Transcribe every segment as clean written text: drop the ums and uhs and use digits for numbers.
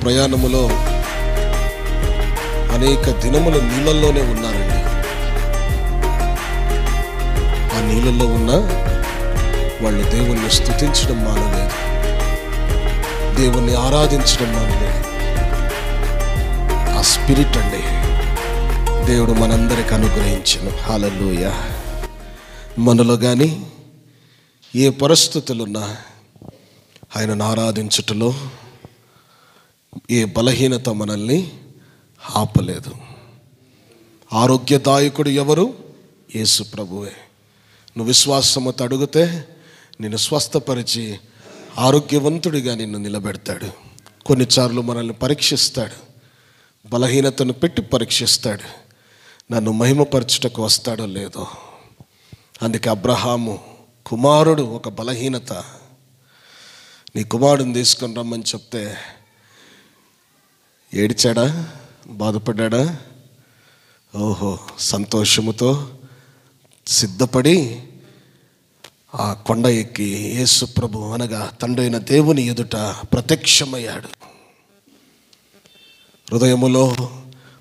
ప్రయాణములో అనేక దినములు నీళ్ళల్లోనే ఉన్నారండి. ఆ నీళ్ళల్లో ఉన్న వాళ్ళు దేవుణ్ణి స్తుతించడం మానలేదు, దేవుణ్ణి ఆరాధించడం మానలేదు. ఆ స్పిరిట్ అండి దేవుడు మనందరికి అనుగ్రహించను. హల్లెలూయా. మనలో కానీ ఏ పరిస్థితులున్నా ఆయనను ఆరాధించుటలో ఏ బలహీనత మనల్ని ఆపలేదు. ఆరోగ్యదాయకుడు ఎవరు? యేసు ప్రభువే. నువ్వు విశ్వాసముతో అడిగితే నిన్ను స్వస్థపరిచి ఆరోగ్యవంతుడిగా నిన్ను నిలబెడతాడు. కొన్నిసార్లు మనల్ని పరీక్షిస్తాడు, బలహీనతను పెట్టి పరీక్షిస్తాడు, నన్ను మహిమపరచుటకు వస్తాడో లేదో. అందుకే అబ్రహాము కుమారుడు ఒక బలహీనత, నీ కుమారుడిని తీసుకొని రమ్మని చెప్తే ఏడ్చాడా, బాధపడ్డా? ఓహో, సంతోషముతో సిద్ధపడి ఆ కొండ ఎక్కి యేసు ప్రభు అనగా తండ్రి అయిన దేవుని ఎదుట ప్రత్యక్షమయ్యాడు. హృదయములో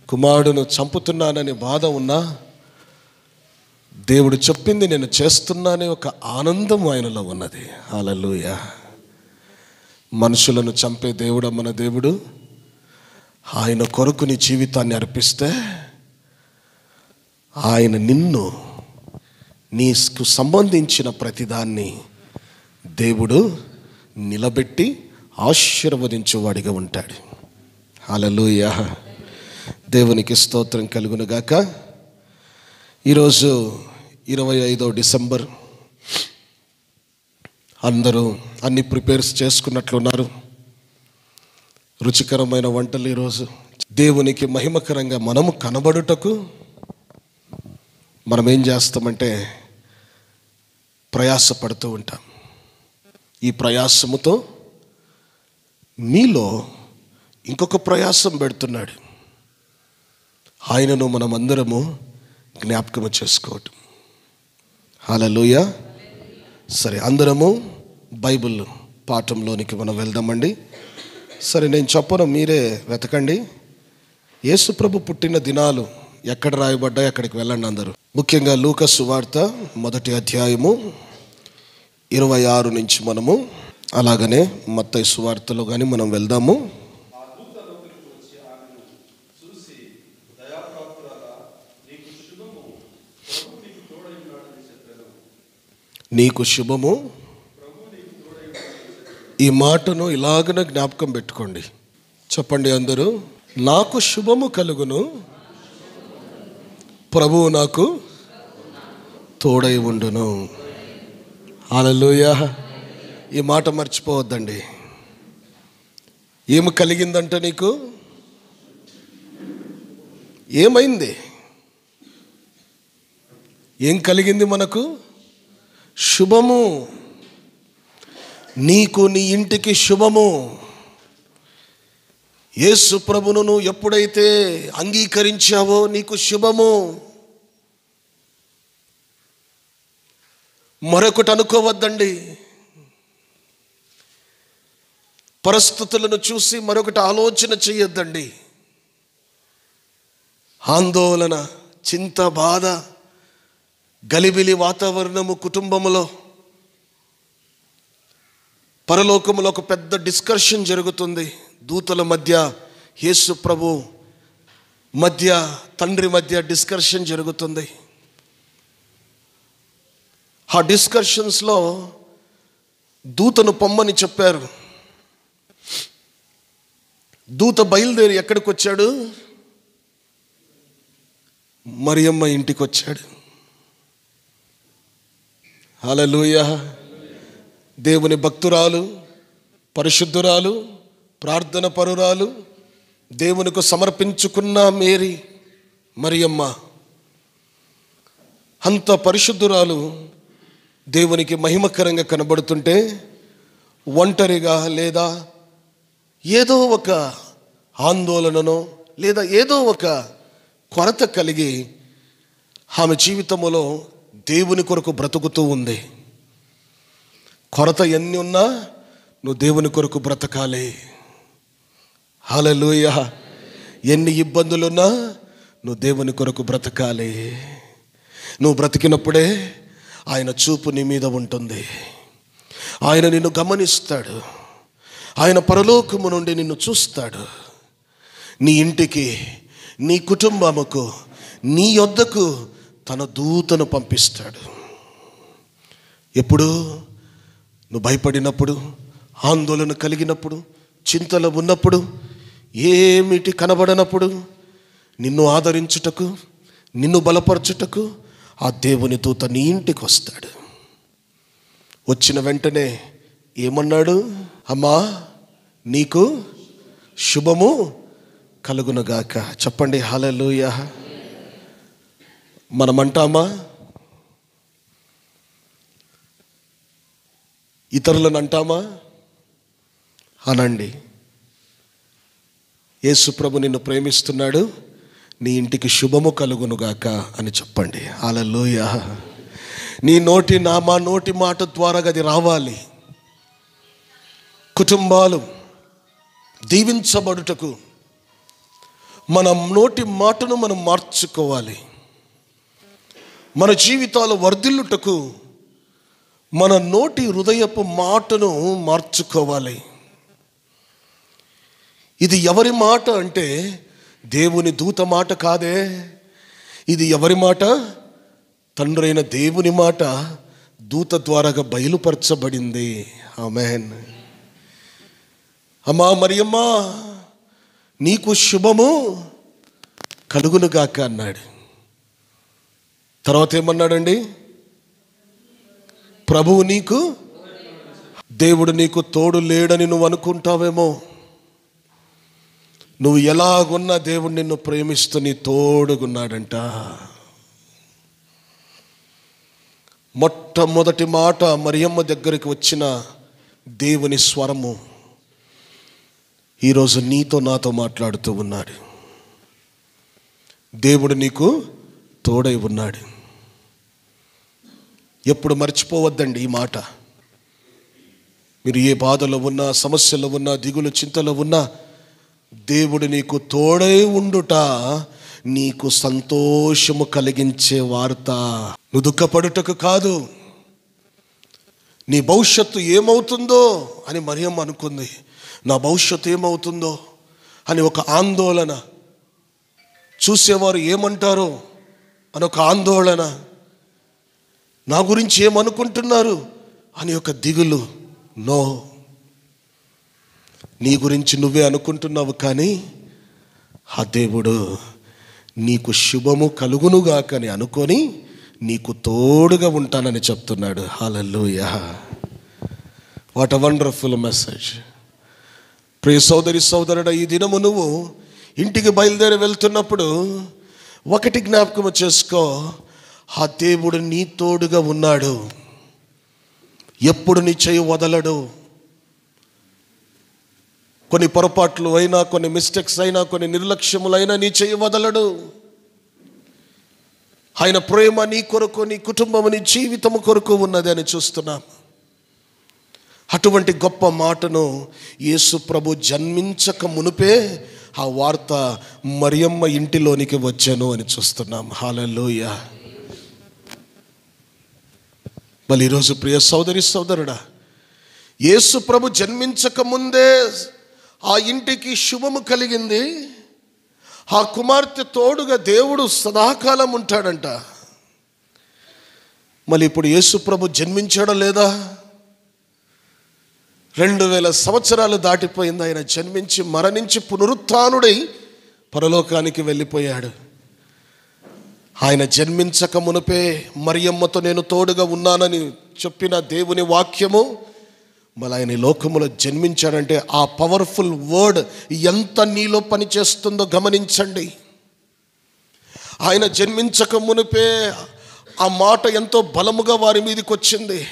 కుమారుడును చంపుతున్నానని బాధ ఉన్నా దేవుడు చెప్పింది నేను చేస్తున్నానే ఒక ఆనందం ఆయనలో ఉన్నది. హల్లెలూయా. మనుషులను చంపే దేవుడు మన దేవుడు. ఆయన కొరకు నీ జీవితాన్ని అర్పిస్తే ఆయన నిన్ను, నీకు సంబంధించిన ప్రతిదాన్ని దేవుడు నిలబెట్టి ఆశీర్వదించేవాడిగా ఉంటాడు. హల్లెలూయా. దేవునికి స్తోత్రం కలుగునుగాక. ఈరోజు 25వ డిసెంబర్. అందరూ అన్ని ప్రిపేర్స్ చేసుకున్నట్లున్నారు. రుచికరమైన వంటలు ఈరోజు దేవునికి మహిమకరంగా మనము కనబడుటకు మనం ఏం చేస్తామంటే ప్రయాసపడుతూ ఉంటాం. ఈ ప్రయాసముతో మీలో ఇంకొక ప్రయాసం పెడుతున్నాడు. ఆయనను మనం అందరము జ్ఞాపకము చేసుకోవటం. హల్లెలూయా. సరే, అందరము బైబిల్ పాఠంలోనికి మనం వెళ్దామండి. సరే, నేను చెప్పను, మీరే వెతకండి. యేసు ప్రభు పుట్టిన దినాలు ఎక్కడ రాయబడ్డాయి అక్కడికి వెళ్ళండి అందరూ. ముఖ్యంగా లూకా సువార్త 1వ అధ్యాయము 26 నుంచి మనము, అలాగనే మత్తయి సువార్తలో కానీ మనం వెళ్దాము. నీకు శుభము. ఈ మాటను ఇలాగన జ్ఞాపకం పెట్టుకోండి. చెప్పండి అందరూ, నాకు శుభము కలుగును, ప్రభువు నాకు తోడై ఉండును. హల్లెలూయా. ఈ మాట మర్చిపోవద్దండి. ఏమి కలిగిందంట నీకు? ఏమైంది? ఏం కలిగింది మనకు? శుభము. నీకు, నీ ఇంటికి శుభము. యేసు ప్రభువును నువ్వు ఎప్పుడైతే అంగీకరించావో నీకు శుభము. మరొకటి అనుకోవద్దండి. పరిస్థితులను చూసి మరొకటి ఆలోచన చేయొద్దండి. ఆందోళన, చింత, బాధ, గలిబిలి వాతావరణము కుటుంబములో, పరలోకములో ఒక పెద్ద డిస్కషన్ జరుగుతుంది. దూతల మధ్య, యేసు ప్రభు మధ్య, తండ్రి మధ్య డిస్కషన్ జరుగుతుంది. ఆ డిస్కషన్స్లో దూతను పొమ్మని చెప్పారు. దూత బయలుదేరి ఎక్కడికి వచ్చాడు? మరియమ్మ ఇంటికి వచ్చాడు. హల్లెలూయా. దేవుని భక్తురాలు, పరిశుద్ధురాలు, ప్రార్థన పరురాలు, దేవునికి సమర్పించుకున్న మేరీ మరియమ్మ, అంత పరిశుద్ధురాలు దేవునికి మహిమకరంగా కనబడుతుంటే ఒంటరిగా లేదా ఏదో ఒక ఆందోళననో లేదా ఏదో ఒక కొరత కలిగి ఆమె జీవితంలో దేవుని కొరకు బ్రతుకుతూ ఉంది. కొరత ఎన్ని ఉన్నా నువ్వు దేవుని కొరకు బ్రతకాలి. హల్లెలూయా. ఎన్ని ఇబ్బందులున్నా నువ్వు దేవుని కొరకు బ్రతకాలి. నువ్వు బ్రతికినప్పుడే ఆయన చూపు నీ మీద ఉంటుంది. ఆయన నిన్ను గమనిస్తాడు. ఆయన పరలోకము నుండి నిన్ను చూస్తాడు. నీ ఇంటికి, నీ కుటుంబముకు, నీ యొద్దకు తన దూతను పంపిస్తాడు. ఎప్పుడు నువ్వు భయపడినప్పుడు, ఆందోళన కలిగినప్పుడు, చింతలో ఉన్నప్పుడు, ఏమిటి కనబడనప్పుడు నిన్ను ఆదరించుటకు, నిన్ను బలపరచుటకు ఆ దేవుని దూత నీ ఇంటికి వస్తాడు. వచ్చిన వెంటనే ఏమన్నాడు? అమ్మా, నీకు శుభము కలుగునుగాక. చెప్పండి హల్లెలూయా. మనం అంటామా? ఇతరులను అంటామా? అనండి. యేసు ప్రభు నిన్ను ప్రేమిస్తున్నాడు, నీ ఇంటికి శుభము కలుగునుగాక అని చెప్పండి. హల్లెలూయా. నీ మా నోటి మాట ద్వారా అది రావాలి. కుటుంబాలు దీవించబడుటకు మన నోటి మాటను మనం మార్చుకోవాలి. మన జీవితాలు వర్ధిల్లుటకు మన నోటి హృదయపు మాటను మార్చుకోవాలి. ఇది ఎవరి మాట అంటే దేవుని దూత మాట కాదే. ఇది ఎవరి మాట? తండ్రైన దేవుని మాట దూత ద్వారాగా బయలుపరచబడింది. ఆమేన్. అమ్మా మరియమ్మా, నీకు శుభము కలుగునుగాక అన్నాడు. తర్వాత ఏమన్నాడండి? ప్రభువు నీకు, దేవుడు నీకు తోడు లేడని నువ్వు అనుకుంటావేమో. నువ్వు ఎలాగున్నా దేవుడు నిన్ను ప్రేమిస్తూ నీ తోడుగున్నాడంట. మొట్టమొదటి మాట మరియమ్మ దగ్గరికి వచ్చిన దేవుని స్వరము ఈరోజు నీతో నాతో మాట్లాడుతూ ఉన్నాడు. దేవుడు నీకు తోడై ఉన్నాడు. ఎప్పుడు మర్చిపోవద్దండి ఈ మాట. మీరు ఏ బాధలో ఉన్నా, సమస్యలో ఉన్నా, దిగులు చింతలో ఉన్నా, దేవుడు నీకు తోడై ఉండుట నీకు సంతోషము కలిగించే వార్త. నువ్వు దుఃఖపడుటకు కాదు. నీ భవిష్యత్తు ఏమవుతుందో అని మరియమ్మ అనుకుంది. నా భవిష్యత్తు ఏమవుతుందో అని ఒక ఆందోళన, చూసేవారు ఏమంటారో అని ఒక ఆందోళన, నా గురించి ఏమనుకుంటున్నారు అని ఒక దిగులు. నో, నీ గురించి నువ్వే అనుకుంటున్నావు, కానీ ఆ దేవుడు నీకు శుభము కలుగునుగాకని అనుకొని నీకు తోడుగా ఉంటానని చెప్తున్నాడు. Hallelujah. What a wonderful message. ప్రియ సోదరి సోదరుడా, ఈ దినము నువ్వు ఇంటికి బయలుదేరి వెళ్తున్నప్పుడు ఒకటి జ్ఞాపకం చేసుకో, ఆ దేవుడు నీ తోడుగా ఉన్నాడు. ఎప్పుడు నీ చేయి వదలడు. కొన్ని పొరపాట్లు అయినా, కొన్ని మిస్టేక్స్ అయినా, కొన్ని నిర్లక్ష్యములైనా నీ చేయి వదలడు. ఆయన ప్రేమ నీ కొరకు, నీ కుటుంబము, నీ జీవితము కొరకు ఉన్నది అని చూస్తున్నాం. అటువంటి గొప్ప మాటను యేసు ప్రభు జన్మించక మునుపే ఆ వార్త మరియమ్మ ఇంటిలోనికి వచ్చాను అని చూస్తున్నాం. హల్లెలూయా. మళ్ళీ ఈరోజు ప్రియ సోదరి సోదరుడా, యేసు ప్రభు జన్మించక ముందే ఆ ఇంటికి శుభము కలిగింది. ఆ కుమార్తె తోడుగా దేవుడు సదాకాలం ఉంటాడంట. మళ్ళీ ఇప్పుడు యేసు ప్రభు జన్మించాడో లేదా? 2000 సంవత్సరాలు దాటిపోయింది. ఆయన జన్మించి మరణించి పునరుత్థానుడై పరలోకానికి వెళ్ళిపోయాడు. ఆయన జన్మించక మునుపే మరియమ్మతో నేను తోడుగా ఉన్నానని చెప్పిన దేవుని వాక్యము మళ్ళీ ఆయన లోకములో జన్మించాడంటే ఆ పవర్ఫుల్ వర్డ్ ఎంత నీలో పనిచేస్తుందో గమనించండి. ఆయన జన్మించక మునుపే ఆ మాట ఎంతో బలముగా వారి మీదకి వచ్చింది.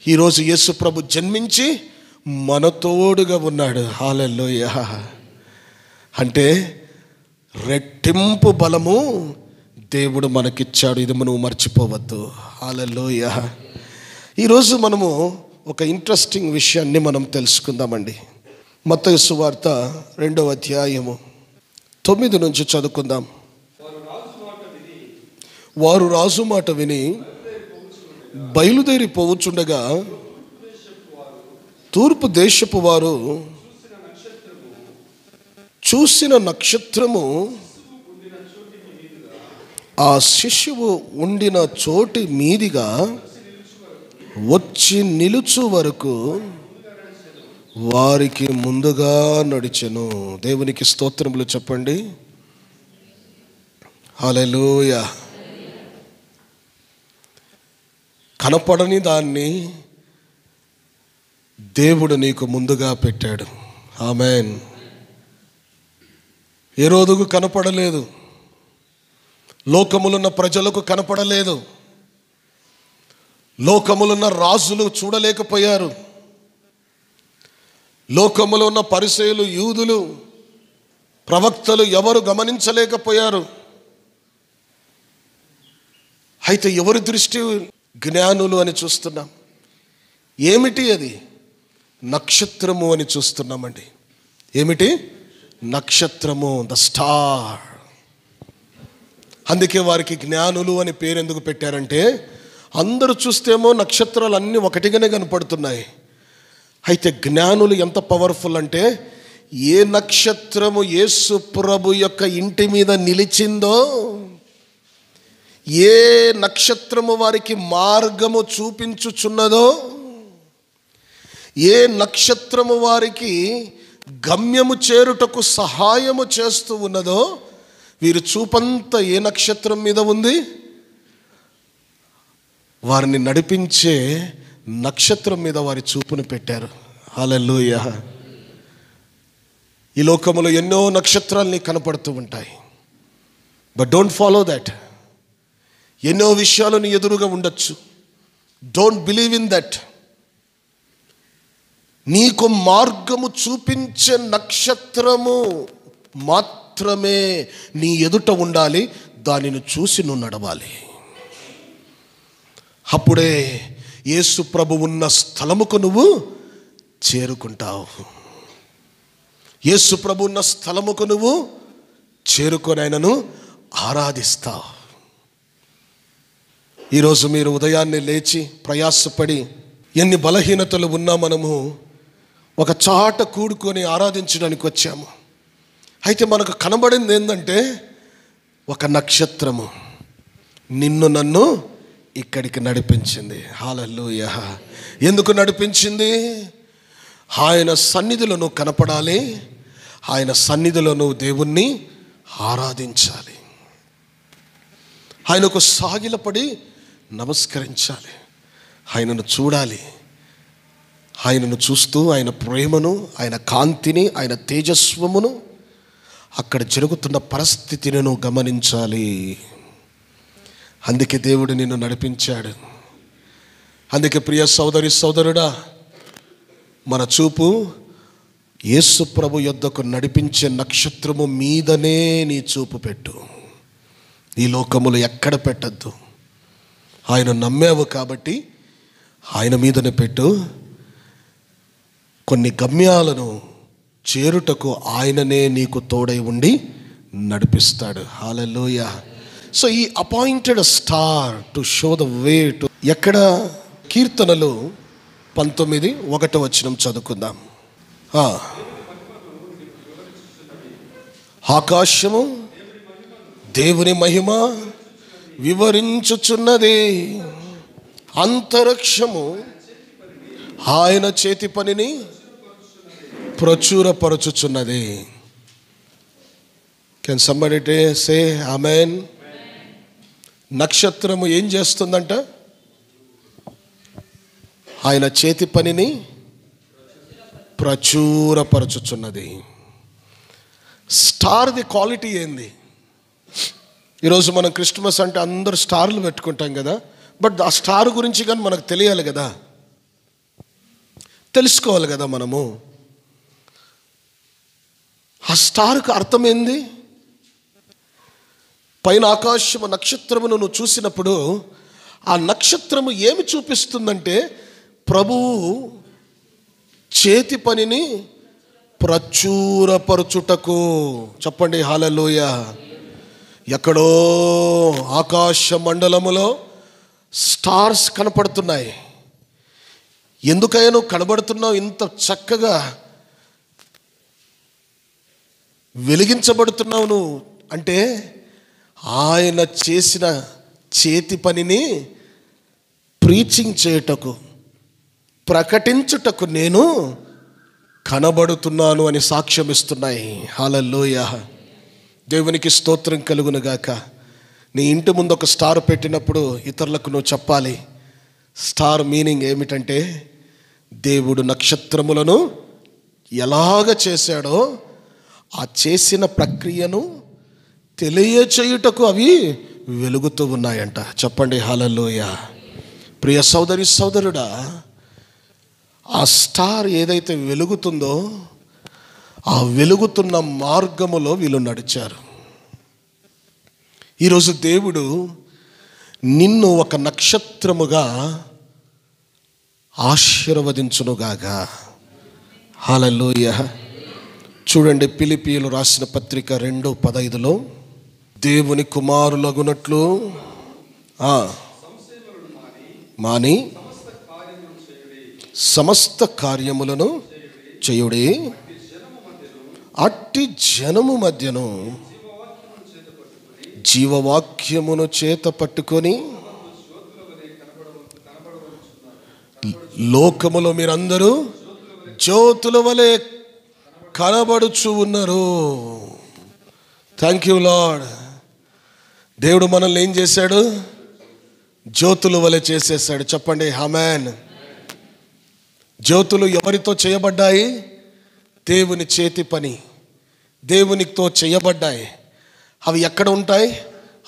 ఈరోజు యేసు ప్రభు జన్మించి మన తోడుగా ఉన్నాడు. హల్లెలూయా. అంటే రెట్టింపు బలము దేవుడు మనకిచ్చాడు. ఇది నువ్వు మర్చిపోవద్దు. హల్లెలూయా. ఈరోజు మనము ఒక ఇంట్రెస్టింగ్ విషయాన్ని మనం తెలుసుకుందామండి. మత్తయి సువార్త 2వ అధ్యాయము 9 నుంచి చదువుకుందాం. వారు రాజు మాట విని బయలుదేరి పోవుచుండగా తూర్పు దేశపు వారు చూసిన నక్షత్రము ఆ శిశువు ఉండిన చోటి మీదిగా వచ్చి నిలుచు వరకు వారికి ముందుగా నడిచెను. దేవునికి స్తోత్రములు చెప్పండి. హల్లెలూయా. కనపడని దాన్ని దేవుడు నీకు ముందుగా పెట్టాడు. ఆమేన్. ఏ రోజుకు కనపడలేదు, లోకములున్న ప్రజలకు కనపడలేదు, లోకములున్న రాజులు చూడలేకపోయారు, లోకములో ఉన్న పరిసయ్యులు, యూదులు, ప్రవక్తలు ఎవరు గమనించలేకపోయారు. అయితే ఎవరి దృష్టి? జ్ఞానులు అని చూస్తున్నాం. ఏమిటి అది? నక్షత్రము అని చూస్తున్నామండి. ఏమిటి? నక్షత్రము, ద స్టార్. అందుకే వారికి జ్ఞానులు అని పేరు ఎందుకు పెట్టారంటే, అందరూ చూస్తేమో నక్షత్రాలు అన్నీ ఒకటిగానే కనపడుతున్నాయి. అయితే జ్ఞానులు ఎంత పవర్ఫుల్ అంటే, ఏ నక్షత్రము యేసు ప్రభు యొక్క ఇంటి మీద నిలిచిందో, ఏ నక్షత్రము వారికి మార్గము చూపించుచున్నదో, ఏ నక్షత్రము వారికి గమ్యము చేరుటకు సహాయము చేస్తూ ఉన్నదో, వీరి చూపంతా ఏ నక్షత్రం మీద ఉంది? వారిని నడిపించే నక్షత్రం మీద వారి చూపును పెట్టారు. హల్లెలూయా. ఈ లోకములో ఎన్నో నక్షత్రాలు కనపడుతూ ఉంటాయి. But don't follow that. ఎన్నో విషయాలు నీ ఎదురుగా ఉండొచ్చు. Don't believe in that. నీకు మార్గము చూపించే నక్షత్రము మాత్రమే నీ ఎదుట ఉండాలి. దానిని చూసి నువ్వు నడవాలి. అప్పుడే యేసు ప్రభు ఉన్న స్థలముకు నువ్వు చేరుకుంటావు. యేసు ప్రభు ఉన్న స్థలముకు నువ్వు చేరుకొని ఆయనను ఆరాధిస్తావు. ఈరోజు మీరు ఉదయాన్నే లేచి ప్రయాసపడి, ఎన్ని బలహీనతలు ఉన్నా మనము ఒక చాట కూడుకొని ఆరాధించడానికి వచ్చాము. అయితే మనకు కనబడింది ఏంటంటే, ఒక నక్షత్రము నిన్ను నన్ను ఇక్కడికి నడిపించింది. హల్లెలూయా. ఎందుకు నడిపించింది? ఆయన సన్నిధిలో నువ్వు కనపడాలి, ఆయన సన్నిధిలో నువ్వు దేవుణ్ణి ఆరాధించాలి, ఆయనకు సాగిలపడి నమస్కరించాలి, ఆయనను చూడాలి. ఆయనను చూస్తూ ఆయన ప్రేమను, ఆయన కాంతిని, ఆయన తేజస్వమును, అక్కడ జరుగుతున్న పరిస్థితిని నువ్వు గమనించాలి. అందుకే దేవుడు నిన్ను నడిపించాడు. అందుకే ప్రియ సోదరి సోదరుడా, మన చూపు యేసు ప్రభు యొద్దకు నడిపించే నక్షత్రము మీదనే నీ చూపు పెట్టు. ఈ లోకములు ఎక్కడ పెట్టద్దు. ఆయన నమ్మావు కాబట్టి ఆయన మీదనే పెట్టు. కొన్ని గమ్యాలను చేరుటకు ఆయననే నీకు తోడై ఉండి నడిపిస్తాడు. హల్లెలూయా. సో ఈ appointed star to show the way to. ఎక్కడ? కీర్తనలు 19:1 చదువుకుందాం. ఆకాశము దేవుని మహిమ వివరించుచున్నది, అంతరిక్షము ఆయన చేతి పనిని ప్రచురపరచుచున్నది. Can somebody say amen? నక్షత్రము ఏం చేస్తుందంట? ఆయన చేతి పనిని ప్రచురపరచుచున్నది. స్టార్ది క్వాలిటీ ఏంది? ఈరోజు మనం క్రిస్మస్ అంటే అందరు స్టార్లు పెట్టుకుంటాం కదా. బట్ ఆ స్టార్ గురించి కానీ మనకు తెలియాలి కదా, తెలుసుకోవాలి కదా మనము. ఆ స్టార్కు అర్థం ఏంది? పైన ఆకాశము నక్షత్రమును నువ్వు చూసినప్పుడు ఆ నక్షత్రము ఏమి చూపిస్తుందంటే, ప్రభువు చేతి పనిని ప్రచురపరచుటకు. చెప్పండి హల్లెలూయా. ఎక్కడో ఆకాశ మండలములో స్టార్స్ కనపడుతున్నాయి. ఎందుకయ్యా నువ్వు కనబడుతున్నావు, ఇంత చక్కగా వెలిగించబడుతున్నావు నువ్వు అంటే, ఆయన చేసిన చేతి పనిని ప్రీచింగ్ చేయుటకు, ప్రకటించుటకు నేను కనబడుతున్నాను అని సాక్ష్యం ఇస్తున్నాయి. హల్లెలూయా. దేవునికి స్తోత్రం కలుగును గాక. నీ ఇంటి ముందు ఒక స్టార్ పెట్టినప్పుడు ఇతరులకు నువ్వు చెప్పాలి. స్టార్ మీనింగ్ ఏమిటంటే, దేవుడు నక్షత్రములను ఎలాగ చేశాడో ఆ చేసిన ప్రక్రియను తెలియచేయుటకు అవి వెలుగుతూ ఉన్నాయంట. చెప్పండి హల్లెలూయా. ప్రియ సోదరి సోదరుడా, ఆ స్టార్ ఏదైతే వెలుగుతుందో ఆ వెలుగుతున్న మార్గములో వీళ్ళు నడిచారు. ఈరోజు దేవుడు నిన్ను ఒక నక్షత్రముగా ఆశీర్వదించునుగాక. హల్లెలూయా. చూడండి, ఫిలిప్పీయులు రాసిన పత్రిక 2:15 దేవుని కుమారులగునట్లు మాని సమస్త కార్యములను చేయుడి, అట్టి జనము మధ్యను జీవవాక్యమును చేత పట్టుకొని లోకములో మీరందరూ జ్యోతుల వలె కనబడుచు ఉన్నారు. Thank you lord. దేవుడు మనల్ని ఏం చేశాడు? జ్యోతుల వలె చేసేసాడు. చెప్పండి ఆమేన్. జ్యోతులు ఎవరితో చేయబడ్డాయి? దేవుని చేతి పని, దేవునితో చేయబడ్డాయి. అవి ఎక్కడ ఉంటాయి?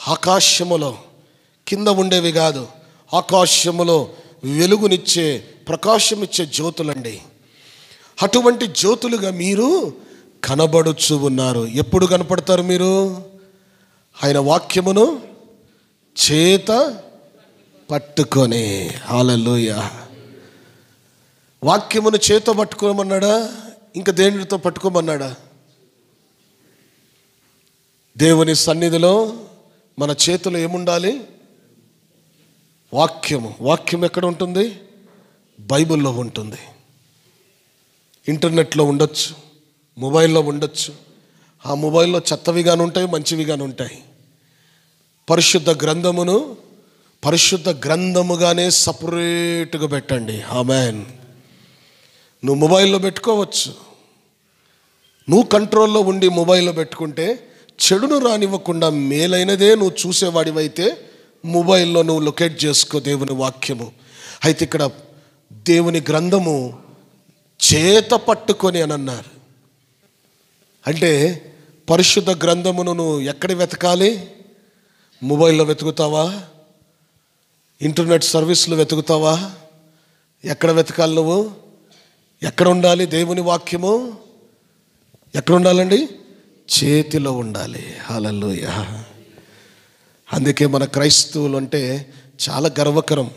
ఆకాశములో. కింద ఉండేవి కాదు, ఆకాశములో వెలుగునిచ్చే, ప్రకాశమిచ్చే జ్యోతులండి. అటువంటి జ్యోతులుగా మీరు కనబడుచు ఉన్నారు. ఎప్పుడు కనపడతారు మీరు? ఆయన వాక్యమును చేత పట్టుకొని. హల్లెలూయా. వాక్యమును చేత పట్టుకోమన్నాడా? ఇంకా దేనితో పట్టుకోమన్నాడా? దేవుని సన్నిధిలో మన చేతిలో ఏముండాలి? వాక్యము. వాక్యం ఎక్కడ ఉంటుంది? బైబిల్లో ఉంటుంది. ఇంటర్నెట్లో ఉండొచ్చు, మొబైల్లో ఉండొచ్చు. ఆ మొబైల్లో చెత్తవిగాను ఉంటాయి, మంచివిగాను ఉంటాయి. పరిశుద్ధ గ్రంథమును పరిశుద్ధ గ్రంథముగానే సపరేట్గా పెట్టండి. ఆమేన్. నువ్వు మొబైల్లో పెట్టుకోవచ్చు. నువ్వు కంట్రోల్లో ఉండి మొబైల్లో పెట్టుకుంటే చెడును రానివ్వకుండా మేలైనదే నువ్వు చూసేవాడివైతే మొబైల్లో నువ్వు లొకేట్ చేసుకో దేవుని వాక్యము. అయితే ఇక్కడ దేవుని గ్రంథము చేత పట్టుకొని అని అన్నారు. అంటే పరిశుద్ధ గ్రంథమును నువ్వు ఎక్కడ వెతకాలి? మొబైల్లో వెతుకుతావా? ఇంటర్నెట్ సర్వీస్లో వెతుకుతావా? ఎక్కడ వెతకాలి నువ్వు? ఎక్కడ ఉండాలి దేవుని వాక్యము? ఎక్కడ ఉండాలండి? చేతిలో ఉండాలి. హల్లెలూయా. అందుకే మన క్రైస్తవులు అంటే చాలా గర్వకరం.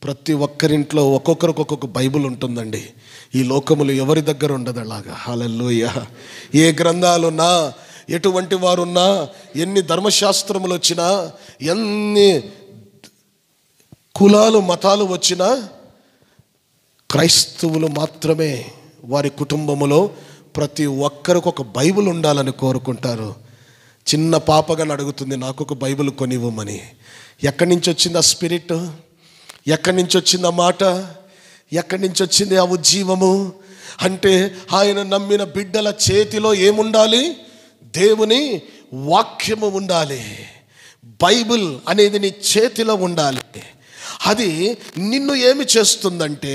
ప్రతి ఒక్కరింట్లో ఒక్కొక్కరికి ఒక్కొక్క బైబిల్ ఉంటుందండి. ఈ లోకములు ఎవరి దగ్గర ఉండదు అలాగా. హల్లెలూయా. ఏ గ్రంథాలున్నా, ఎటువంటి వారున్నా, ఎన్ని ధర్మశాస్త్రములు వచ్చినా, ఎన్ని కులాలు మతాలు వచ్చినా, క్రైస్తవులు మాత్రమే వారి కుటుంబములో ప్రతి ఒక్కరికి ఒక బైబిల్ ఉండాలని కోరుకుంటారు. చిన్న పాపగాని అడుగుతుంది, నాకు ఒక బైబిల్ కొనివ్వమని. ఎక్కడి నుంచి వచ్చింది ఆ స్పిరిట్? ఎక్కడి నుంచి వచ్చింది ఆ మాట? ఎక్కడి నుంచి వచ్చింది ఆ ఉజ్జీవము? అంటే ఆయన నమ్మిన బిడ్డల చేతిలో ఏముండాలి? దేవుని వాక్యము ఉండాలి. బైబిల్ అనేది నీ చేతిలో ఉండాలి. అది నిన్ను ఏమి చేస్తుందంటే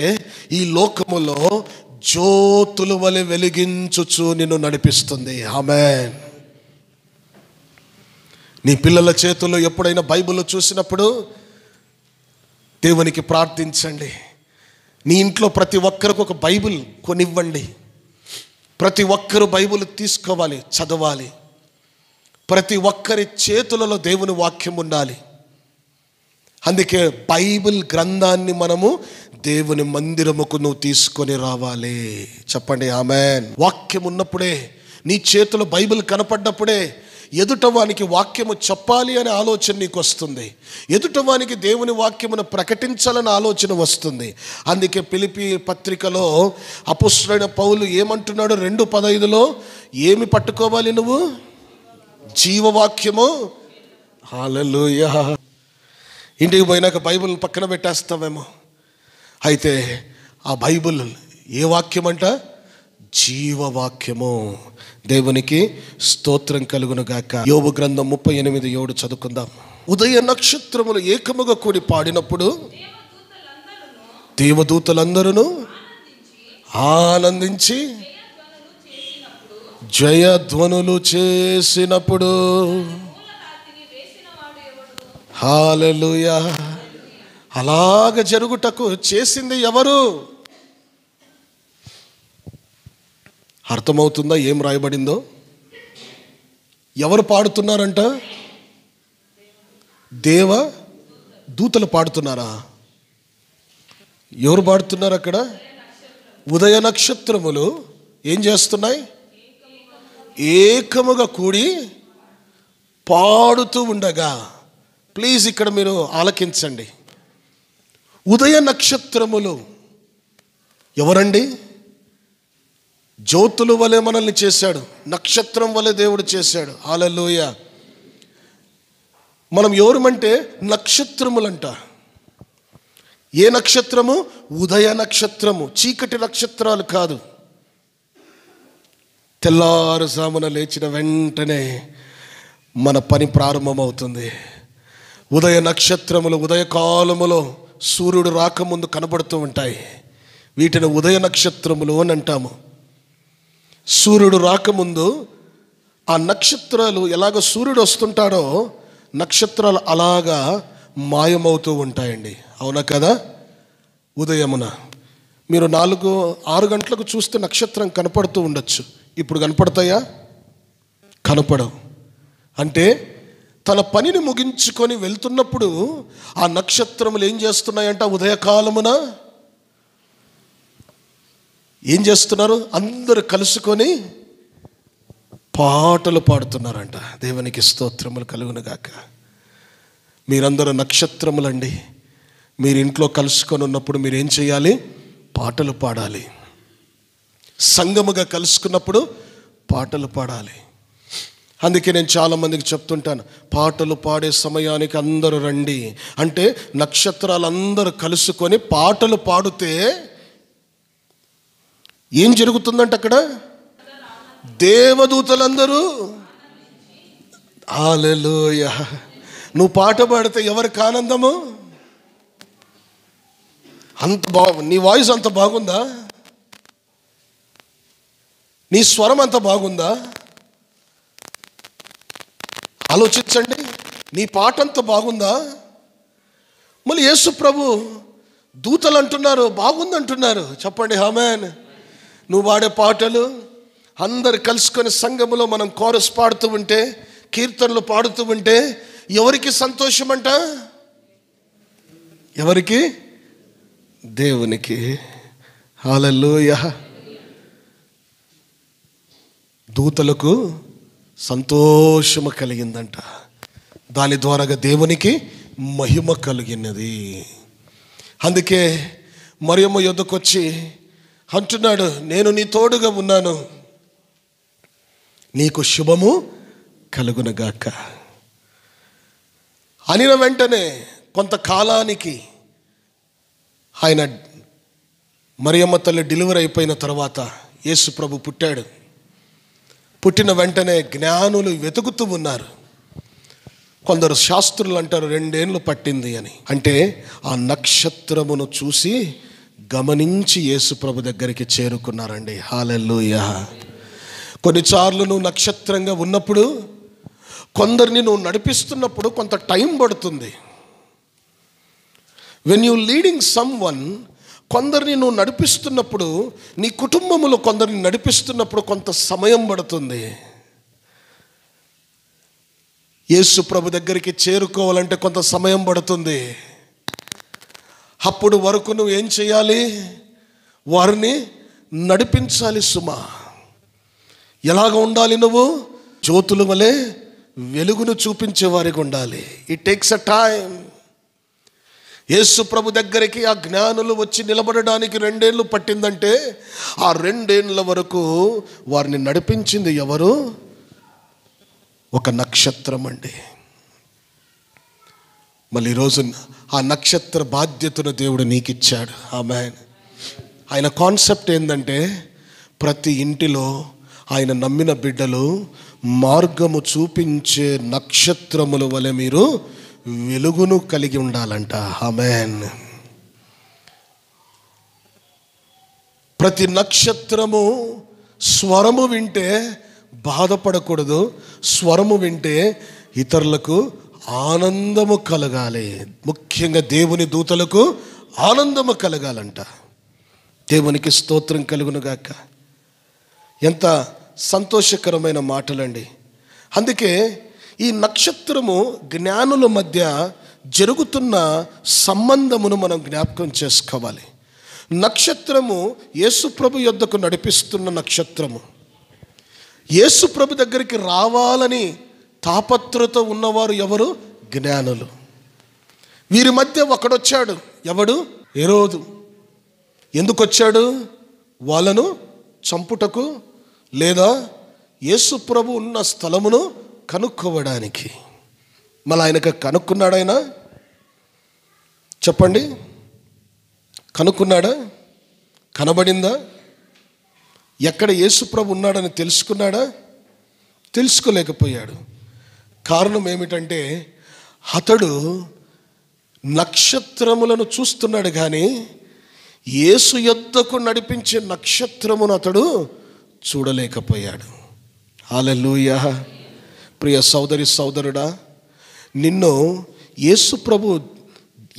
ఈ లోకములో జ్యోతుల వలె వెలిగించుచు నిన్ను నడిపిస్తుంది. ఆమేన్. నీ పిల్లల చేతుల్లో ఎప్పుడైనా బైబిల్ చూసినప్పుడు దేవునికి ప్రార్థించండి. నీ ఇంట్లో ప్రతి ఒక్కరికి ఒక బైబిల్ కొనివ్వండి. ప్రతి ఒక్కరు బైబిల్ తీసుకోవాలి, చదవాలి. ప్రతి ఒక్కరి చేతులలో దేవుని వాక్యం ఉండాలి. అందుకే బైబిల్ గ్రంథాన్ని మనము దేవుని మందిరముకు నువ్వు తీసుకొని రావాలి. చెప్పండి ఆమేన్. వాక్యం ఉన్నప్పుడే, నీ చేతిలో బైబిల్ కనపడ్డప్పుడే ఎదుటవానికి వాక్యము చెప్పాలి అనే ఆలోచన నీకు వస్తుంది. ఎదుటవానికి దేవుని వాక్యమును ప్రకటించాలని ఆలోచన వస్తుంది. అందుకే ఫిలిప్పీ పత్రికలో అపొస్తలుడైన పౌలు ఏమంటున్నాడు? 2:15లో ఏమి పట్టుకోవాలి నువ్వు? జీవవాక్యము. హల్లెలూయా. ఇంటికి పోయినాక బైబిల్ పక్కన పెట్టేస్తామేమో. అయితే ఆ బైబిల్ ఏ వాక్యం అంట? జీవవాక్యము. దేవునికి స్తోత్రం కలుగును గాక. యోబు గ్రంథం 38:7 చదువుకుందాం. ఉదయ నక్షత్రములు ఏకముగా కూడి పాడినప్పుడు దేవదూతలందరూ ఆనందించి జయధ్వనులు చేసినప్పుడు. హల్లెలూయా. అలాగ జరుగుటకు చేసింది ఎవరు? అర్థమవుతుందా ఏం రాయబడిందో? ఎవరు పాడుతున్నారంట? దేవ దూతలు పాడుతున్నారా? ఎవరు పాడుతున్నారు అక్కడ? ఉదయ నక్షత్రములు ఏం చేస్తున్నాయి? ఏకముగా కూడి పాడుతూ ఉండగా. ప్లీజ్ ఇక్కడ మీరు ఆలకించండి. ఉదయ నక్షత్రములు ఎవరండి? జ్యోతుల వలె మనల్ని చేశాడు, నక్షత్రం వలె దేవుడు చేశాడు. హల్లెలూయా. మనం ఎవరమంటే నక్షత్రములంట. ఏ నక్షత్రము? ఉదయ నక్షత్రము. చీకటి నక్షత్రాలు కాదు. తెల్లారుజామున లేచిన వెంటనే మన పని ప్రారంభమవుతుంది. ఉదయ నక్షత్రములు ఉదయకాలములో సూర్యుడు రాకముందు కనబడుతూ ఉంటాయి. వీటిని ఉదయ నక్షత్రములు అని అంటాము. సూర్యుడు రాకముందు ఆ నక్షత్రాలు ఎలాగ సూర్యుడు వస్తుంటాడో నక్షత్రాలు అలాగా మాయమవుతూ ఉంటాయండి. అవునా కదా? ఉదయమున మీరు 4-6 గంటలకు చూస్తే నక్షత్రం కనపడుతూ ఉండొచ్చు. ఇప్పుడు కనపడతాయా? కనపడవు. అంటే తన పనిని ముగించుకొని వెళ్తున్నప్పుడు ఆ నక్షత్రములు ఏం చేస్తున్నాయంట? ఉదయకాలమున ఏం చేస్తున్నారు? అందరూ కలుసుకొని పాటలు పాడుతున్నారంట. దేవునికి స్తోత్రములు కలుగును గాక. మీరందరూ నక్షత్రములండి. మీరు ఇంట్లో కలుసుకొని ఉన్నప్పుడు మీరు ఏం చేయాలి? పాటలు పాడాలి. సంగముగా కలుసుకున్నప్పుడు పాటలు పాడాలి. అందుకే నేను చాలామందికి చెప్తుంటాను, పాటలు పాడే సమయానికి అందరూ రండి అంటే నక్షత్రాలు అందరూ కలుసుకొని పాటలు పాడితే ఏం జరుగుతుందంటే అక్కడ దేవదూతలందరూ. హల్లెలూయా. నువ్వు పాట పాడితే ఎవరికి ఆనందము? నీ వాయిస్ అంత బాగుందా? నీ స్వరం అంత బాగుందా? ఆలోచించండి. నీ పాట అంత బాగుందా? మళ్ళీ యేసు ప్రభు దూతలు అంటున్నారు బాగుందంటున్నారు. చెప్పండి ఆమేన్. నువ్వు పాడే పాటలు అందరు కలుసుకొని సంఘములో మనం కోరస్ పాడుతూ ఉంటే, కీర్తనలు పాడుతూ ఉంటే ఎవరికి సంతోషం అంట? ఎవరికి? దేవునికి. హల్లెలూయా. దూతలకు సంతోషము కలిగిందంట. దాని ద్వారాగా దేవునికి మహిమ కలిగినది. అందుకే మరియమ్మ యొద్దకు వచ్చి అంటున్నాడు, నేను నీ తోడుగా ఉన్నాను, నీకు శుభము కలుగునగాక అనిన వెంటనే కొంతకాలానికి ఆయన మరియమ్మ తల్లి డెలివరీ అయిపోయిన తర్వాత యేసు ప్రభు పుట్టాడు. పుట్టిన వెంటనే జ్ఞానులు వెతుకుతూ ఉన్నారు. కొందరు శాస్త్రులు అంటారు 2 ఏళ్ళు పట్టింది అని. అంటే ఆ నక్షత్రమును చూసి గమనించి యేసు ప్రభు దగ్గరికి చేరుకున్నారండి. హల్లెలూయా. కొన్నిసార్లు నువ్వు నక్షత్రంగా ఉన్నప్పుడు, కొందరిని నువ్వు నడిపిస్తున్నప్పుడు కొంత టైం పడుతుంది. When you leading some one, కొందరిని నువ్వు నడిపిస్తున్నప్పుడు, నీ కుటుంబంలో కొందరిని నడిపిస్తున్నప్పుడు కొంత సమయం పడుతుంది. యేసు ప్రభు దగ్గరికి చేరుకోవాలంటే కొంత సమయం పడుతుంది. అప్పుడు వరకు నువ్వు ఏం చేయాలి? వారిని నడిపించాలి సుమా. ఎలాగ ఉండాలి? నువ్వు జ్యోతుల వలె వెలుగును చూపించే వారికి ఉండాలి. It takes a time. యేసు ప్రభు దగ్గరికి ఆ జ్ఞానులు వచ్చి నిలబడడానికి 2 ఏళ్ళు పట్టిందంటే ఆ 2 ఏళ్ళ వరకు వారిని నడిపించింది ఎవరు? ఒక నక్షత్రం అండి. మళ్ళీ ఈరోజు ఆ నక్షత్ర బాధ్యతను దేవుడు నీకు ఇచ్చాడు. ఆమేన్. ఆయన కాన్సెప్ట్ ఏంటంటే ప్రతి ఇంటిలో ఆయన నమ్మిన బిడ్డలు మార్గము చూపించే నక్షత్రముల వలె మీరు వెలుగును కలిగి ఉండాలంట. ఆమేన్. ప్రతి నక్షత్రము స్వరము వింటే బాధపడకూడదు, స్వరము వింటే ఇతరులకు ఆనందము కలగాలి. ముఖ్యంగా దేవుని దూతలకు ఆనందము కలగాలంట. దేవునికి స్తోత్రం కలుగునుగాక. ఎంత సంతోషకరమైన మాటలండి. అందుకే ఈ నక్షత్రము జ్ఞానుల మధ్య జరుగుతున్న సంబంధమును మనం జ్ఞాపకం చేసుకోవాలి. నక్షత్రము యేసుప్రభు యొద్దకు నడిపిస్తున్న నక్షత్రము. యేసుప్రభు దగ్గరికి రావాలని తాపత్రతో ఉన్నవారు ఎవరు? జ్ఞానులు. వీరి మధ్య ఒకడొచ్చాడు. ఎవడు? హేరోదు. ఎందుకు వచ్చాడు? వాళ్ళను చంపుటకు లేదా యేసుప్రభు ఉన్న స్థలమును కనుక్కోవడానికి. మళ్ళీ ఆయనకు కనుక్కున్నాడు. ఆయన చెప్పండి, కనుక్కున్నాడా? కనబడిందా? ఎక్కడ యేసుప్రభు ఉన్నాడని తెలుసుకున్నాడా? తెలుసుకోలేకపోయాడు. కారణం ఏమిటంటే అతడు నక్షత్రములను చూస్తున్నాడు కానీ యేసు యొద్దకు నడిపించే నక్షత్రమును అతడు చూడలేకపోయాడు. హల్లెలూయా. ప్రియ సోదరి సోదరుడా, నిన్ను యేసు ప్రభు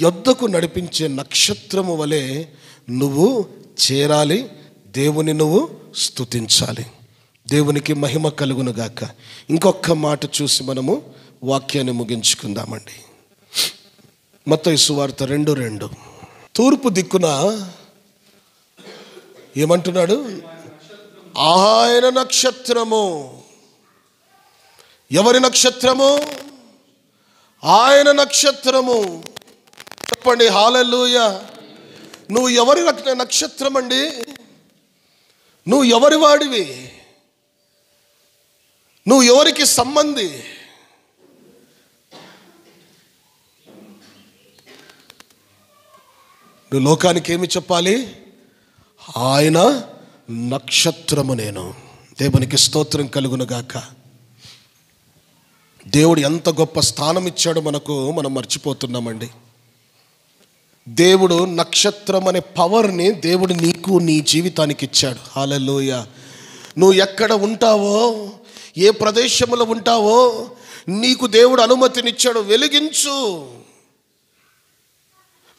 యొద్దకు నడిపించే నక్షత్రము వలె నువ్వు చేరాలి. దేవుని నువ్వు స్తుతించాలి. దేవునికి మహిమ కలుగునుగాక. ఇంకొక మాట చూసి మనము వాక్యాన్ని ముగించుకుందామండి. మత్తయి సువార్త 2:2. తూర్పు దిక్కున ఏమంటున్నాడు? ఆయన నక్షత్రము. ఎవరి నక్షత్రము? ఆయన నక్షత్రము. చెప్పండి హల్లెలూయా. నువ్వు ఎవరి నక్షత్రం అండి? నువ్వు ఎవరి వాడివి? నువ్వు ఎవరికి సంబంధి? నువ్వు లోకానికి ఏమి చెప్పాలి? ఆయన నక్షత్రము నేను. దేవునికి స్తోత్రం కలుగునుగాక. దేవుడు ఎంత గొప్ప స్థానం ఇచ్చాడో మనకు మనం మర్చిపోతున్నామండి. దేవుడు నక్షత్రం అనే పవర్ని దేవుడు నీకు నీ జీవితానికి ఇచ్చాడు. హల్లెలూయా. నువ్వు ఎక్కడ ఉంటావో, ఏ ప్రదేశంలో ఉంటావో నీకు దేవుడు అనుమతినిచ్చాడు. వెలిగించు,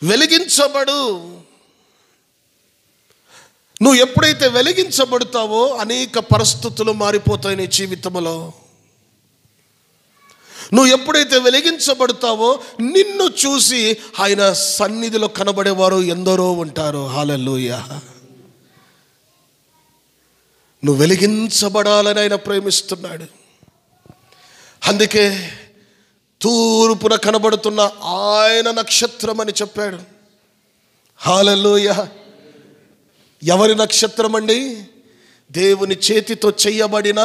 వెలిగించబడు. నువ్వు ఎప్పుడైతే వెలిగించబడతావో అనేక పరిస్థితులు మారిపోతాయి నీ జీవితంలో. నువ్వు ఎప్పుడైతే వెలిగించబడతావో నిన్ను చూసి ఆయన సన్నిధిలో కనబడేవారు ఎందరో ఉంటారు. హల్లెలూయా. నువ్వు వెలిగించబడాలని ఆయన ప్రేమిస్తున్నాడు. అందుకే తూర్పున కనబడుతున్న ఆయన నక్షత్రం అని చెప్పాడు. హల్లెలూయా. ఎవరి నక్షత్రం అండి? దేవుని చేతితో చేయబడిన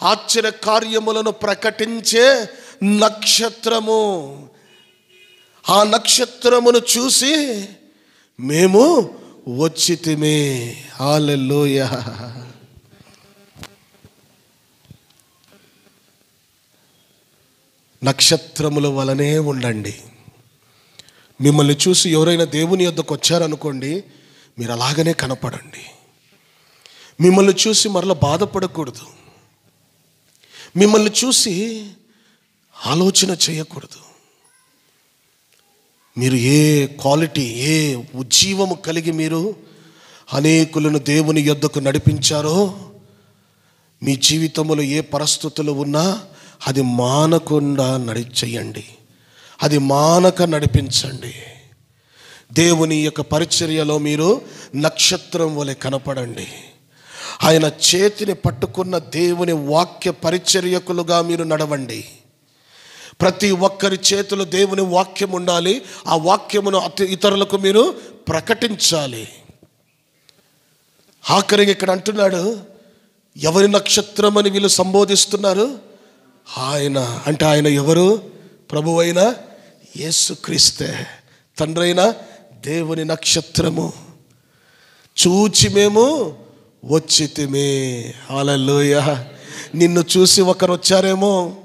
ఆశ్చర్య కార్యములను ప్రకటించే నక్షత్రము. ఆ నక్షత్రమును చూసి మేము వచ్చితిమి. హల్లెలూయా. నక్షత్రముల వలనే ఉండండి. మిమ్మల్ని చూసి ఎవరైనా దేవుని యొద్దకు వచ్చారనుకోండి, మీరు అలాగనే కనపడండి. మిమ్మల్ని చూసి మరలా బాధపడకూడదు. మిమ్మల్ని చూసి ఆలోచన చేయకూడదు. మీరు ఏ క్వాలిటీ, ఏ ఉజ్జీవము కలిగి మీరు అనేకులను దేవుని యొద్దకు నడిపించారో, మీ జీవితంలో ఏ పరిస్థితులు ఉన్నా అది మానకుండా చేయండి. అది మానక నడిపించండి. దేవుని యొక్క పరిచర్యలో మీరు నక్షత్రం వలె కనపడండి. ఆయన చేతిని పట్టుకున్న దేవుని వాక్య పరిచర్యకులుగా మీరు నడవండి. ప్రతి ఒక్కరి చేతిలో దేవుని వాక్యం ఉండాలి. ఆ వాక్యమును ఇతరులకు మీరు ప్రకటించాలి. ఆఖరికి ఇక్కడ అంటున్నాడు, ఎవరి నక్షత్రం అని వీళ్ళు సంబోధిస్తున్నారు? ఆయన అంటే ఆయన ఎవరు? ప్రభువైన యేసుక్రీస్తే, తండ్రైన దేవుని నక్షత్రము. చూచి మేము వచ్చితిమే. హల్లెలూయా. నిన్ను చూసి ఒకరు వచ్చారేమో,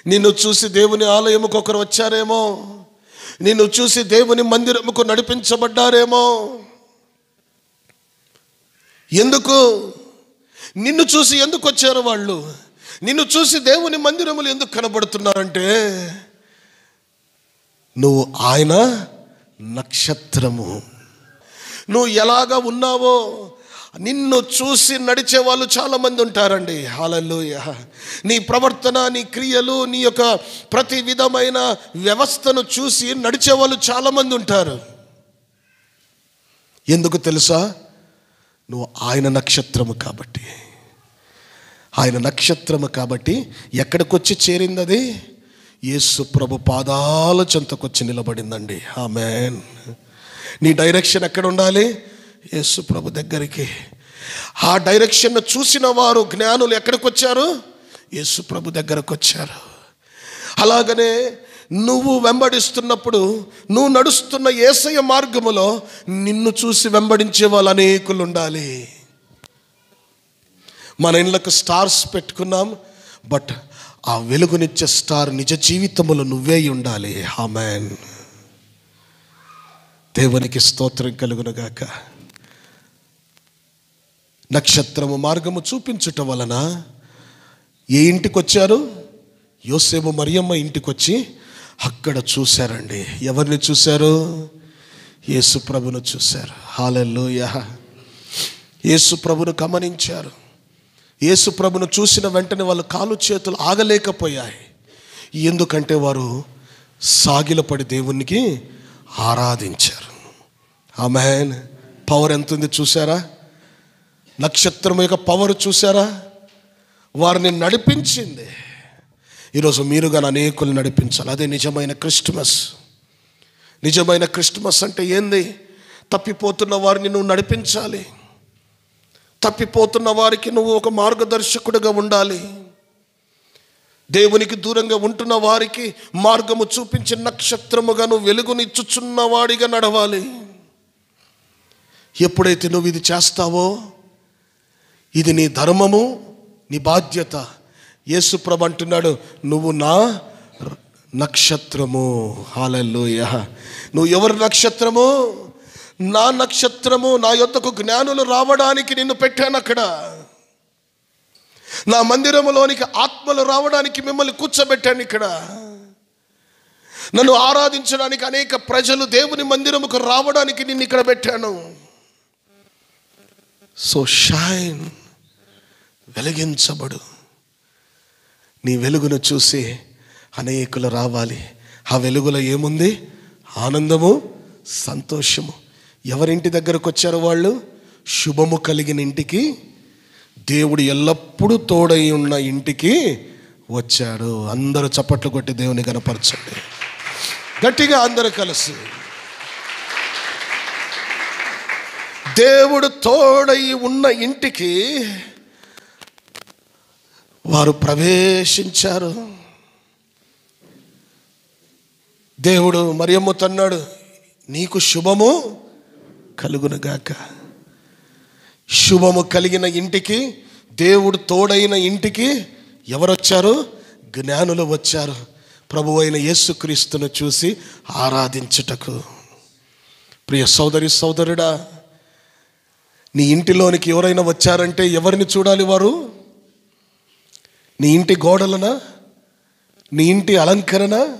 నిన్ను చూసి దేవుని ఆలయముకు ఒకరు వచ్చారేమో, నిన్ను చూసి దేవుని మందిరముకు నడిపించబడ్డారేమో. ఎందుకు? నిన్ను చూసి ఎందుకు వచ్చారు వాళ్ళు? నిన్ను చూసి దేవుని మందిరములు ఎందుకు కనబడుతున్నారంటే, నువ్వు ఆయన నక్షత్రము. నువ్వు ఎలాగా ఉన్నావో నిన్ను చూసి నడిచే వాళ్ళు చాలామంది ఉంటారండి. హల్లెలూయా. నీ ప్రవర్తన, నీ క్రియలు, నీ యొక్క ప్రతి విధమైన వ్యవస్థను చూసి నడిచే వాళ్ళు చాలామంది ఉంటారు. ఎందుకు తెలుసా? నువ్వు ఆయన నక్షత్రము కాబట్టి. ఆయన నక్షత్రము కాబట్టి ఎక్కడికి వచ్చి చేరింది అది? యేసు ప్రభు పాదాల చెంతకొచ్చి నిలబడిందండి. ఆమేన్. నీ డైరెక్షన్ ఎక్కడ ఉండాలి? యేసు ప్రభు దగ్గరికి. ఆ డైరెక్షన్ చూసిన వారు జ్ఞానులు ఎక్కడికి వచ్చారు? యేసు ప్రభు దగ్గరకు వచ్చారు. అలాగనే నువ్వు వెంబడిస్తున్నప్పుడు, నువ్వు నడుస్తున్న యేసయ్య మార్గములో నిన్ను చూసి వెంబడించే వాళ్ళు అనేకులు ఉండాలి. మన ఇళ్ళకు స్టార్స్ పెట్టుకున్నాం, బట్ ఆ వెలుగునిచ్చే స్టార్ నిజ జీవితంలో నువ్వే ఉండాలి. ఆమేన్. దేవునికి స్తోత్రం కలుగునుగాక. నక్షత్రము మార్గము చూపించుట వలన ఏ ఇంటికి వచ్చారు? యోసేపు మరియమ్మ ఇంటికి వచ్చి అక్కడ చూశారండి. ఎవరిని చూశారు? యేసు ప్రభును చూశారు. హల్లెలూయా. యేసు ప్రభును గమనించారు. యేసు ప్రభును చూసిన వెంటనే వాళ్ళ కాలు చేతులు ఆగలేకపోయాయి. ఎందుకంటే వారు సాగిలపడి దేవునికి ఆరాధించారు. ఆమేన్. పవర్ ఎంత ఉంది చూసారా? నక్షత్రం యొక్క పవర్ చూసారా? వారిని నడిపించింది. ఈరోజు మీరుగా అనేకులు నడిపించాలి. అదే నిజమైన క్రిస్మస్. నిజమైన క్రిస్మస్ అంటే ఏంది? తప్పిపోతున్న వారిని నువ్వు నడిపించాలి. తప్పిపోతున్న వారికి నువ్వు ఒక మార్గదర్శకుడిగా ఉండాలి. దేవునికి దూరంగా ఉంటున్న వారికి మార్గము చూపించి నక్షత్రముగా నువ్వు వెలుగునిచ్చుచున్న వాడిగా నడవాలి. ఎప్పుడైతే నువ్వు ఇది చేస్తావో, ఇది నీ ధర్మము, నీ బాధ్యత. యేసు ప్రభు అంటున్నాడు, నువ్వు నా నక్షత్రము. హల్లెలూయా. నువ్వు ఎవరి నక్షత్రము? నా నక్షత్రము. నా యొద్దకు జ్ఞానులు రావడానికి నిన్ను పెట్టాను అక్కడ. నా మందిరములోనికి ఆత్మలు రావడానికి మిమ్మల్ని కూర్చోబెట్టాను ఇక్కడ. నన్ను ఆరాధించడానికి అనేక ప్రజలు దేవుని మందిరముకు రావడానికి నిన్ను ఇక్కడ పెట్టాను. సో షైన్, వెలిగించబడు. నీ వెలుగును చూసి అనేకులు రావాలి. ఆ వెలుగులో ఏముంది? ఆనందము, సంతోషము. ఎవరింటి దగ్గరకు వచ్చారు వాళ్ళు? శుభము కలిగిన ఇంటికి, దేవుడు ఎల్లప్పుడూ తోడై ఉన్న ఇంటికి వచ్చాడు. అందరూ చప్పట్లు కొట్టి దేవుని కనపరచండి గట్టిగా, అందరూ కలిసి. దేవుడు తోడై ఉన్న ఇంటికి వారు ప్రవేశించారు. దేవుడు మరియమ్మతో అన్నాడు, నీకు శుభము కలుగునుగాక. శుభము కలిగిన ఇంటికి, దేవుడు తోడైన ఇంటికి ఎవరు వచ్చారు? జ్ఞానులు వచ్చారు. ప్రభువైన యేసుక్రీస్తును చూసి ఆరాధించుటకు. ప్రియ సోదరి సోదరుడా, నీ ఇంటిలోనికి ఎవరైనా వచ్చారంటే ఎవరిని చూడాలి వారు? నీ ఇంటి గోడలనా? నీ ఇంటి అలంకరణ?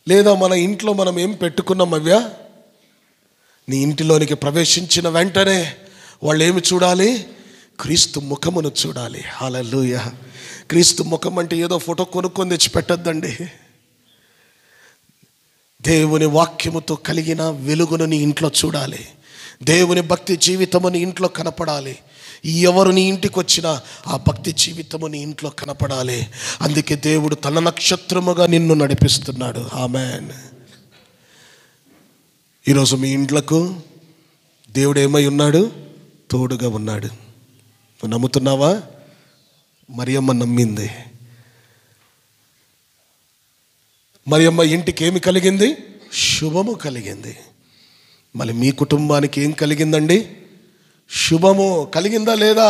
లేదా మన ఇంట్లో మనం ఏం పెట్టుకున్నాం అవ్యా? నీ ఇంటిలోనికి ప్రవేశించిన వెంటనే వాళ్ళు ఏమి చూడాలి? క్రీస్తు ముఖమును చూడాలి. హల్లెలూయా. క్రీస్తు ముఖం అంటే ఏదో ఫోటో కొనుక్కొని తెచ్చి పెట్టద్దండి. దేవుని వాక్యముతో కలిగిన వెలుగును నీ ఇంట్లో చూడాలి. దేవుని భక్తి జీవితము నీ ఇంట్లో కనపడాలి. ఎవరు నీ ఇంటికి వచ్చినా ఆ భక్తి జీవితము నీ ఇంట్లో కనపడాలి. అందుకే దేవుడు తన నక్షత్రముగా నిన్ను నడిపిస్తున్నాడు. ఆమేన్. ఈరోజు మీ ఇంట్లకు దేవుడు ఏమై ఉన్నాడు? తోడుగా ఉన్నాడు. నువ్వు నమ్ముతున్నావా? మరియమ్మ నమ్మింది. మరియమ్మ ఇంటికి ఏమి కలిగింది? శుభము కలిగింది. మళ్ళీ మీ కుటుంబానికి ఏం కలిగిందండి? శుభము కలిగిందా లేదా?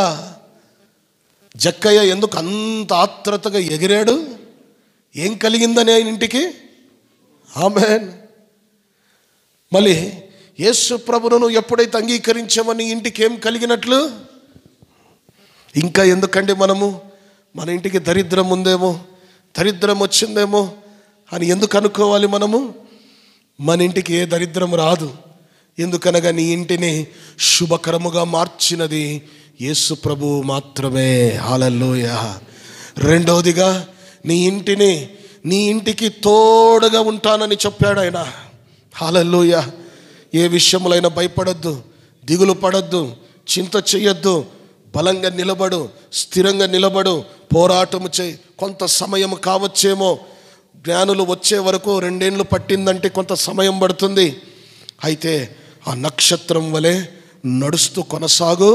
జక్కయ్య ఎందుకు అంత ఆత్రతగా ఎగిరాడు? ఏం కలిగిందని ఆయన ఇంటికి? ఆమేన్. మళ్ళీ యేసు ప్రభువును ఎప్పుడైతే అంగీకరించామని ఇంటికి ఏం కలిగినట్లు? ఇంకా ఎందుకండి మనము మన ఇంటికి దరిద్రం ఉందేమో, దరిద్రం వచ్చిందేమో అని ఎందుకు అనుకోవాలి? మనము మన ఇంటికి ఏ దరిద్రం రాదు. ఎందుకనగా నీ ఇంటిని శుభకరముగా మార్చినది యేసు ప్రభువు మాత్రమే. హల్లెలూయా. రెండవదిగా నీ ఇంటికి తోడుగా ఉంటానని చెప్పాడు ఆయన. హల్లెలూయా. ఏ విషయంలో భయపడద్దు, దిగులు పడద్దు, చింత చెయ్యొద్దు. బలంగా నిలబడు, స్థిరంగా నిలబడు, పోరాటము చేయి. కొంత సమయం కావచ్చేమో, జ్ఞానులు వచ్చే వరకు 2 ఏళ్ళు పట్టిందంటే కొంత సమయం పడుతుంది. అయితే ఆ నక్షత్రం వలె నడుస్తూ కొనసాగు.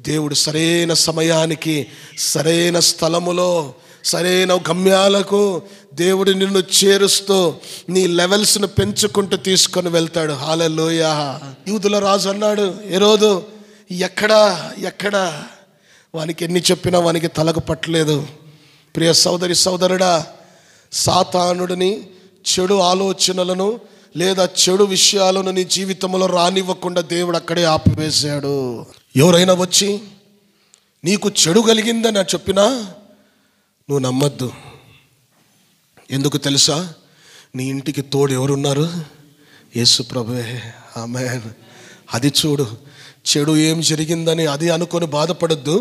దేవుడు సరైన సమయానికి, సరైన స్థలములో, సరైన గమ్యాలకు దేవుడు నిన్ను చేరుస్తూ నీ లెవెల్స్ను పెంచుకుంటూ తీసుకొని వెళ్తాడు. హల్లెలూయా. యూదుల రాజు అన్నాడు హేరోదు, ఎక్కడా వానికి ఎన్ని చెప్పినా వానికి తలకు పట్టలేదు. ప్రియ సోదరి సోదరుడా, సాతానుడిని చెడు ఆలోచనలను లేదా చెడు విషయాలను నీ జీవితంలో రానివ్వకుండా దేవుడు అక్కడే ఆపివేశాడు. ఎవరైనా వచ్చి నీకు చెడు కలిగిందని చెప్పినా నువ్వు నమ్మద్దు. ఎందుకు తెలుసా? నీ ఇంటికి తోడు ఎవరున్నారు? యేసు ప్రభువే. ఆమేన్. అది చూడు. చెడు ఏం జరిగిందని అది అనుకొని బాధపడద్దు.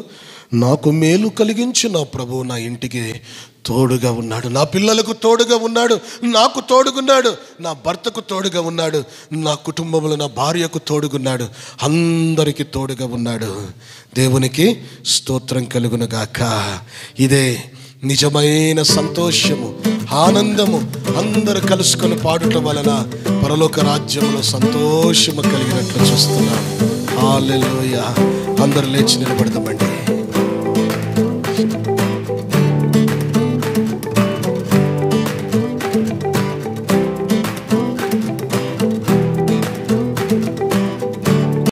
నాకు మేలు కలిగించి నా ప్రభువు నా ఇంటికి తోడుగా ఉన్నాడు, నా పిల్లలకు తోడుగా ఉన్నాడు, నాకు తోడుగున్నాడు, నా భర్తకు తోడుగా ఉన్నాడు, నా కుటుంబంలో నా భార్యకు తోడుగున్నాడు, అందరికీ తోడుగా ఉన్నాడు. దేవునికి స్తోత్రం కలుగును గాక. ఇదే నిజమైన సంతోషము, ఆనందము. అందరూ కలుసుకొని పాడుట వలన పరలోక రాజ్యంలో సంతోషము కలిగినట్లు చూస్తున్నాను. హల్లెలూయా. అందరూ లేచి నిలబడదామండి.